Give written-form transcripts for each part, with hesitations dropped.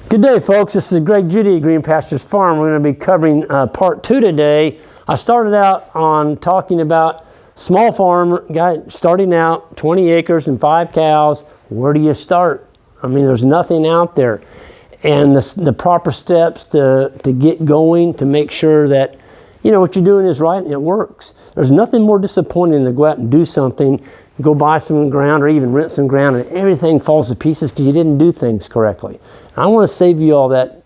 Good day, folks. This is Greg Judy at Green Pastures Farm. We're going to be covering part 2 today. I started out on talking about small farmer guy starting out, 20 acres and 5 cows. Where do you start? I mean, there's nothing out there. And the proper steps to get going, to make sure that you know what you're doing is right and it works. There's nothing more disappointing than to go out and do something, go buy some ground or even rent some ground, and everything falls to pieces because you didn't do things correctly. And I want to save you all that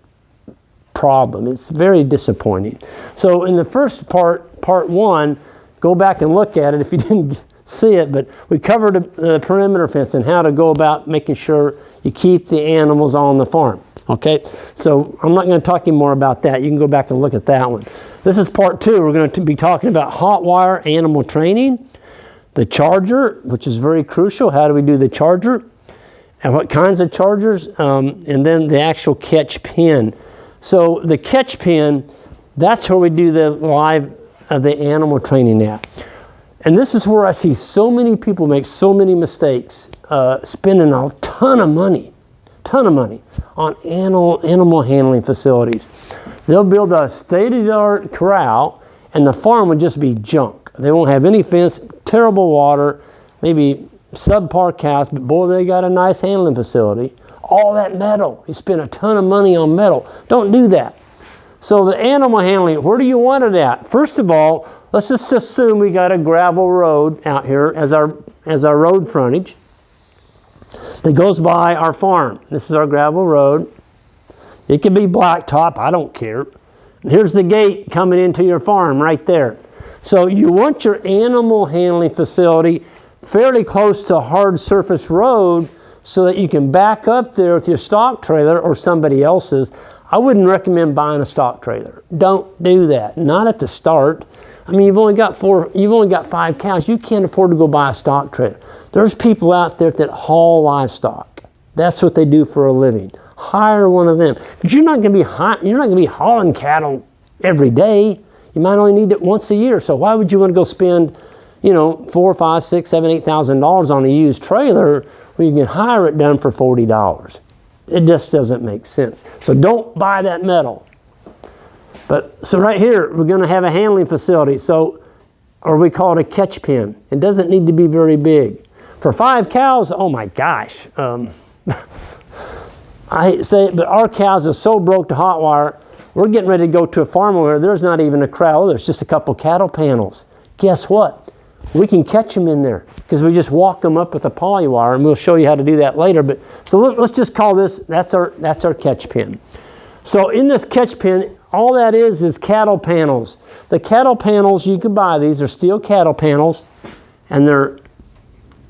problem. It's very disappointing. So in the first part 1, go back and look at it if you didn't see it, but we covered the perimeter fence and how to go about making sure you keep the animals on the farm. Okay, so I'm not going to talk any more about that. You can go back and look at that one. This is part 2. We're going to be talking about hot wire animal training, the charger, which is very crucial. How do we do the charger? And what kinds of chargers? And then the actual catch pin. So the catch pin, that's where we do the live of the animal training at. And this is where I see so many people make so many mistakes, spending a ton of money on animal handling facilities. They'll build a state-of-the-art corral and the farm would just be junk. They won't have any fence, terrible water, maybe subpar cows, but boy, they got a nice handling facility. All that metal, you spend a ton of money on metal. Don't do that. So the animal handling, where do you want it at? First of all, let's just assume we got a gravel road out here as our road frontage that goes by our farm. This is our gravel road. It can be blacktop, I don't care. And here's the gate coming into your farm right there. So you want your animal handling facility fairly close to a hard surface road so that you can back up there with your stock trailer or somebody else's. I wouldn't recommend buying a stock trailer. Don't do that, not at the start. I mean, you've only got 5 cows. You can't afford to go buy a stock trailer. There's people out there that haul livestock. That's what they do for a living. Hire one of them. But you're not going to be hauling cattle every day. You might only need it once a year. So why would you want to go spend, you know, $4, $5, $6, $7, $8,000 on a used trailer when you can hire it done for $40? It just doesn't make sense. So don't buy that metal. So right here, we're going to have a handling facility. Or we call it a catch pen. It doesn't need to be very big. For 5 cows, oh my gosh. I hate to say it, but our cows are so broke to hot wire, we're getting ready to go to a farm where there's not even a corral. There's just a couple cattle panels. Guess what? We can catch them in there because we just walk them up with a poly wire, and we'll show you how to do that later. But so let's just call this, that's our catch pen. So in this catch pen, all that is cattle panels. The cattle panels, you can buy these, are steel cattle panels, and they're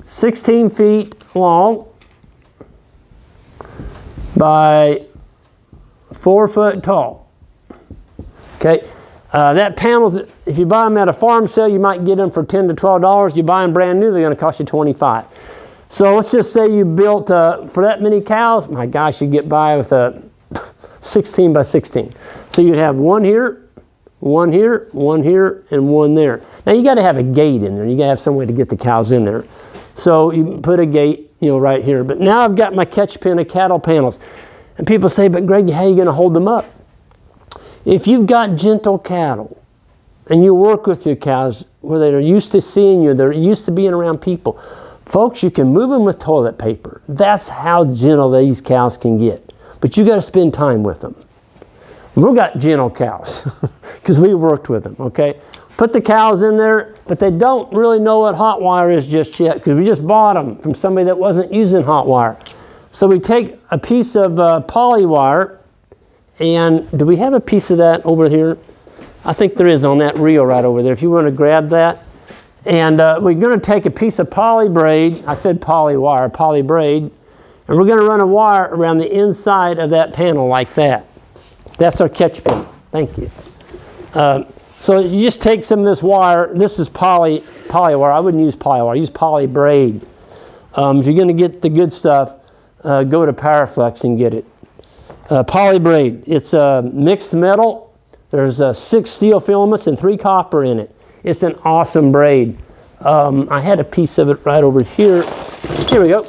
16 feet long by 4 foot tall. Okay, that panels, if you buy them at a farm sale, you might get them for $10 to $12. You buy them brand new, they're going to cost you $25. So let's just say you built, for that many cows, my gosh, you get by with a 16 by 16. So you'd have one here, one here, one here, and one there. Now you got to have a gate in there. You got to have some way to get the cows in there. So you put a gate, you know, right here. But now I've got my catch pen of cattle panels. And people say, but Greg, how are you going to hold them up? If you've got gentle cattle and you work with your cows where they're used to seeing you, they're used to being around people, folks, you can move them with toilet paper. That's how gentle these cows can get. But you got to spend time with them. We've got gentle cows because we worked with them, okay? Put the cows in there, but they don't really know what hot wire is just yet because we just bought them from somebody that wasn't using hot wire. So we take a piece of poly wire, and do we have a piece of that over here? I think there is on that reel right over there. If you want to grab that. And we're going to take a piece of poly braid. I said poly wire, poly braid. And we're going to run a wire around the inside of that panel like that. That's our catch pen. Thank you. So you just take some of this wire. This is poly wire. I wouldn't use poly wire. Use poly braid. If you're going to get the good stuff, go to Powerflex and get it. Poly braid. It's mixed metal. There's 6 steel filaments and 3 copper in it. It's an awesome braid. I had a piece of it right over here. Here we go.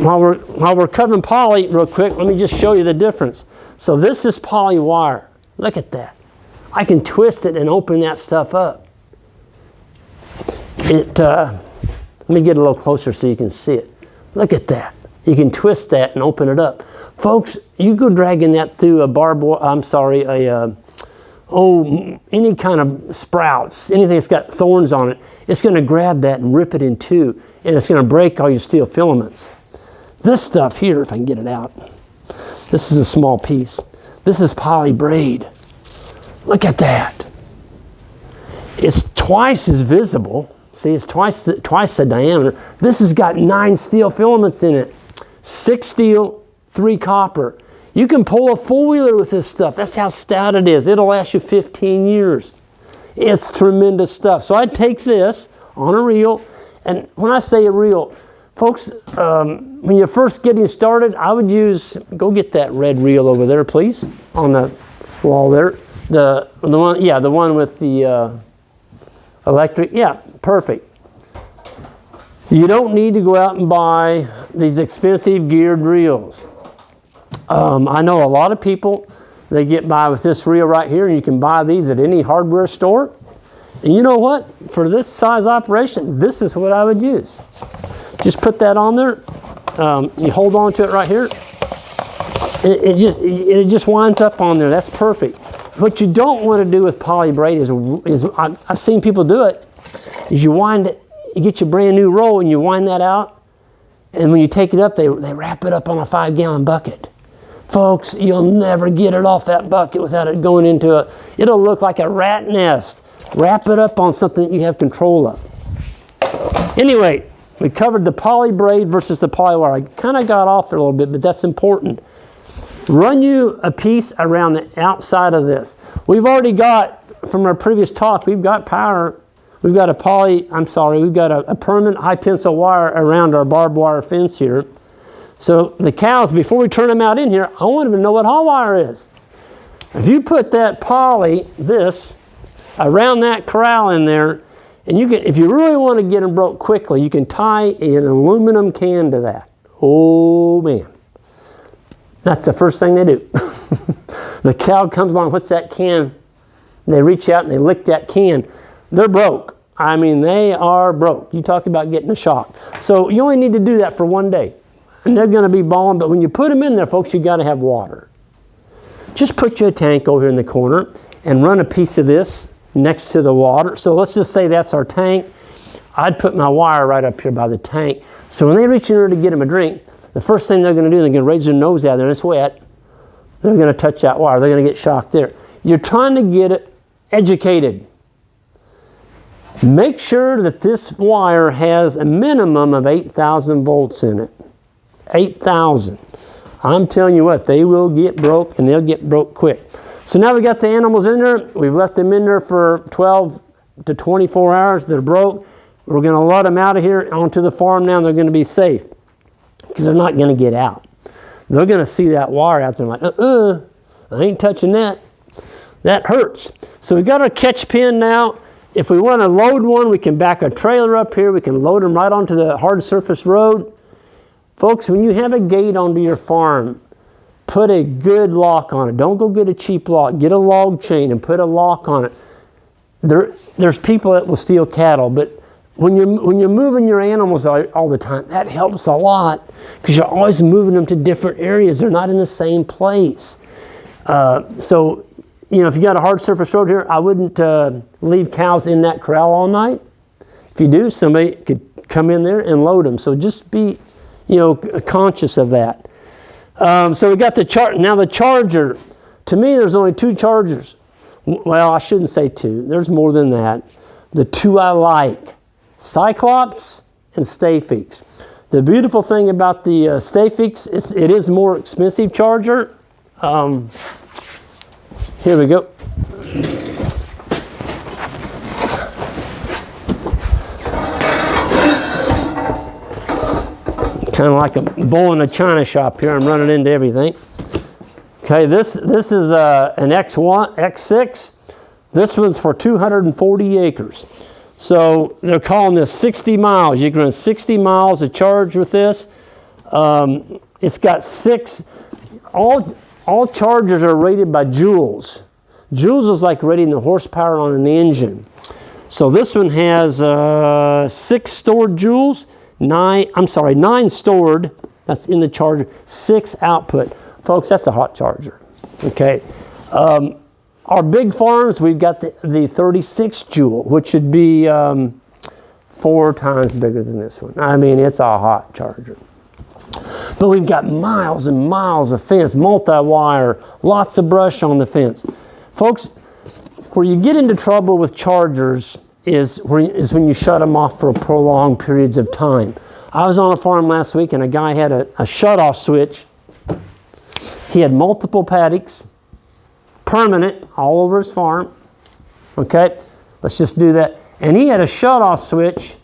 while we're covering poly real quick, let me just show you the difference. So this is poly wire. Look at that. I can twist it and open that stuff up. Let me get a little closer so you can see it. Look at that. You can twist that and open it up. Folks, you go dragging that through a any kind of sprouts, anything that's got thorns on it, it's going to grab that and rip it in two, and it's going to break all your steel filaments. This stuff here, if I can get it out, this is a small piece. This is poly braid. Look at that. It's twice as visible. See, it's twice the diameter. This has got 9 steel filaments in it. 6 steel, 3 copper. You can pull a 4-wheeler with this stuff. That's how stout it is. It'll last you 15 years. It's tremendous stuff. So I'd take this on a reel, and when I say a reel, folks, when you're first getting started, I would use, go get that red reel over there, please, on the wall there. The one with the electric, yeah, perfect. You don't need to go out and buy these expensive geared reels. I know a lot of people, they get by with this reel right here, and you can buy these at any hardware store. And you know what? For this size operation, this is what I would use. Just put that on there. You hold on to it right here. It just winds up on there. That's perfect. What you don't want to do with poly braid is I've seen people do it, is you wind it, you get your brand new roll and you wind that out, and when you take it up, they wrap it up on a 5-gallon bucket. Folks, you'll never get it off that bucket without it going into it'll look like a rat nest. Wrap it up on something that you have control of. Anyway, we covered the poly braid versus the poly wire. I kind of got off there a little bit, but that's important. Run you a piece around the outside of this. We've already got, from our previous talk, we've got power. We've got we've got a permanent high tensile wire around our barbed wire fence here. So the cows, before we turn them out in here, I want them to know what hot wire is. If you put that poly, this, around that corral in there, and you can, if you really want to get them broke quickly, you can tie an aluminum can to that. Oh man. That's the first thing they do. The cow comes along, what's that can? And they reach out and they lick that can. They're broke. I mean, they are broke. You talk about getting a shock. So you only need to do that for one day. And they're going to be balling, but when you put them in there, folks, you got to have water. Just put you a tank over here in the corner and run a piece of this next to the water. So let's just say that's our tank. I'd put my wire right up here by the tank. So when they reach in there to get them a drink, the first thing they're going to do, they're going to raise their nose out there and it's wet. They're going to touch that wire. They're going to get shocked there. You're trying to get it educated. Make sure that this wire has a minimum of 8,000 volts in it. 8,000. I'm telling you what, they will get broke, and they'll get broke quick. So now we got the animals in there. We've left them in there for 12 to 24 hours. They're broke. We're going to let them out of here onto the farm now. They're going to be safe because they're not going to get out. They're going to see that wire out there like, I ain't touching that. That hurts. So we got our catch pin now. If we want to load one, we can back a trailer up here. We can load them right onto the hard surface road. Folks, when you have a gate onto your farm, put a good lock on it. Don't go get a cheap lock. Get a log chain and put a lock on it. There's people that will steal cattle, but when you're moving your animals all the time, that helps a lot because you're always moving them to different areas. They're not in the same place. So, you know, if you got a hard surface road here, I wouldn't leave cows in that corral all night. If you do, somebody could come in there and load them. So just be, you know, conscious of that. So we got now the charger. To me, there's only 2 chargers. Well, I shouldn't say 2. There's more than that. The 2 I like, Cyclops and Stayfix. The beautiful thing about the Stayfix, it is a more expensive charger. Here we go. Kind of like a bull in a china shop here. I'm running into everything. Okay, this is an X6. This one's for 240 acres. So they're calling this 60 miles. You can run 60 miles of charge with this. It's got 6, all chargers are rated by joules. Joules is like rating the horsepower on an engine. So this one has 6 stored joules, 9 stored, that's in the charger, 6 output. Folks, that's a hot charger, okay? Our big farms, we've got the 36 joule, which should be 4 times bigger than this one. I mean, it's a hot charger. But we've got miles and miles of fence, multi-wire, lots of brush on the fence. Folks, where you get into trouble with chargers is when you shut them off for prolonged periods of time. I was on a farm last week and a guy had a shut-off switch. He had multiple paddocks, permanent, all over his farm. Okay, let's just do that. And he had a shut-off switch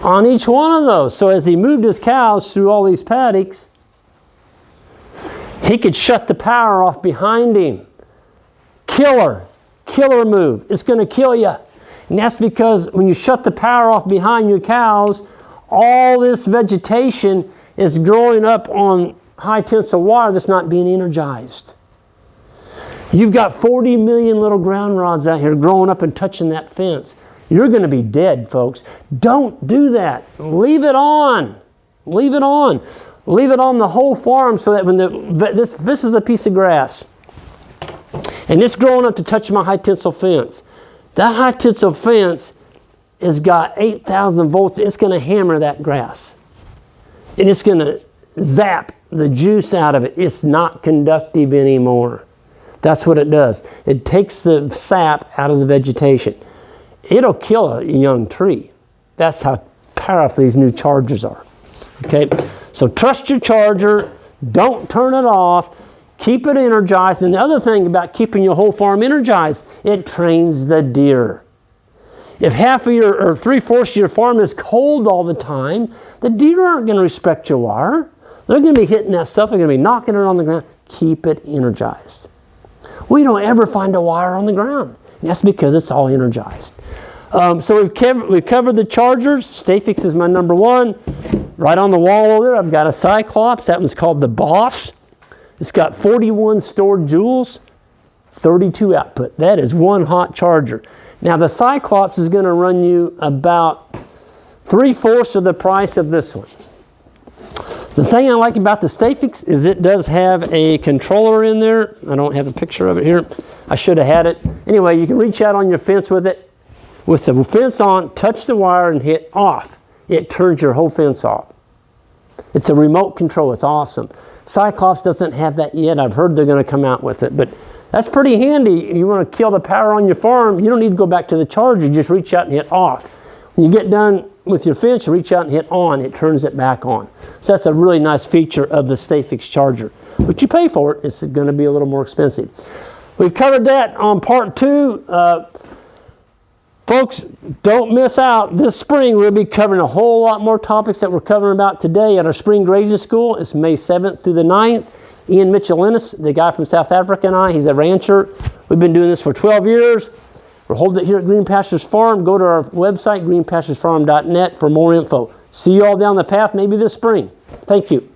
on each one of those. So as he moved his cows through all these paddocks, he could shut the power off behind him. Killer move. It's going to kill you. And that's because when you shut the power off behind your cows, all this vegetation is growing up on high tensile wire that's not being energized. You've got 40 million little ground rods out here growing up and touching that fence. You're going to be dead, folks. Don't do that. Leave it on. Leave it on. Leave it on the whole farm so that when this is a piece of grass and it's growing up to touch my high tensile fence. That high tensile fence has got 8,000 volts. It's going to hammer that grass. And it's going to zap the juice out of it. It's not conductive anymore. That's what it does. It takes the sap out of the vegetation. It'll kill a young tree. That's how powerful these new chargers are. Okay, so trust your charger. Don't turn it off. Keep it energized. And the other thing about keeping your whole farm energized, it trains the deer. If half of your, or 3/4 of your farm is cold all the time, the deer aren't going to respect your wire. They're going to be hitting that stuff. They're going to be knocking it on the ground. Keep it energized. We don't ever find a wire on the ground. And that's because it's all energized. So we've covered the chargers. Stayfix is my number 1. Right on the wall over there, I've got a Cyclops. That one's called the Boss. It's got 41 stored joules, 32 output. That is one hot charger. Now the Cyclops is going to run you about 3/4 of the price of this one. The thing I like about the Stayfix is it does have a controller in there. I don't have a picture of it here. I should have had it. Anyway, you can reach out on your fence with it. With the fence on, touch the wire and hit off. It turns your whole fence off. It's a remote control. It's awesome. Cyclops doesn't have that yet. I've heard they're going to come out with it, but that's pretty handy. You want to kill the power on your farm, you don't need to go back to the charger. You just reach out and hit off. When you get done with your fence, you reach out and hit on. It turns it back on. So that's a really nice feature of the Stayfix charger. But you pay for it. It's going to be a little more expensive. We've covered that on part 2. Folks, don't miss out. This spring, we'll be covering a whole lot more topics that we're covering about today at our spring grazing school. It's May 7th through the 9th. Ian Mitchell-Ennis, the guy from South Africa, and I, he's a rancher. We've been doing this for 12 years. We're holding it here at Green Pastures Farm. Go to our website, greenpasturesfarm.net, for more info. See you all down the path, maybe this spring. Thank you.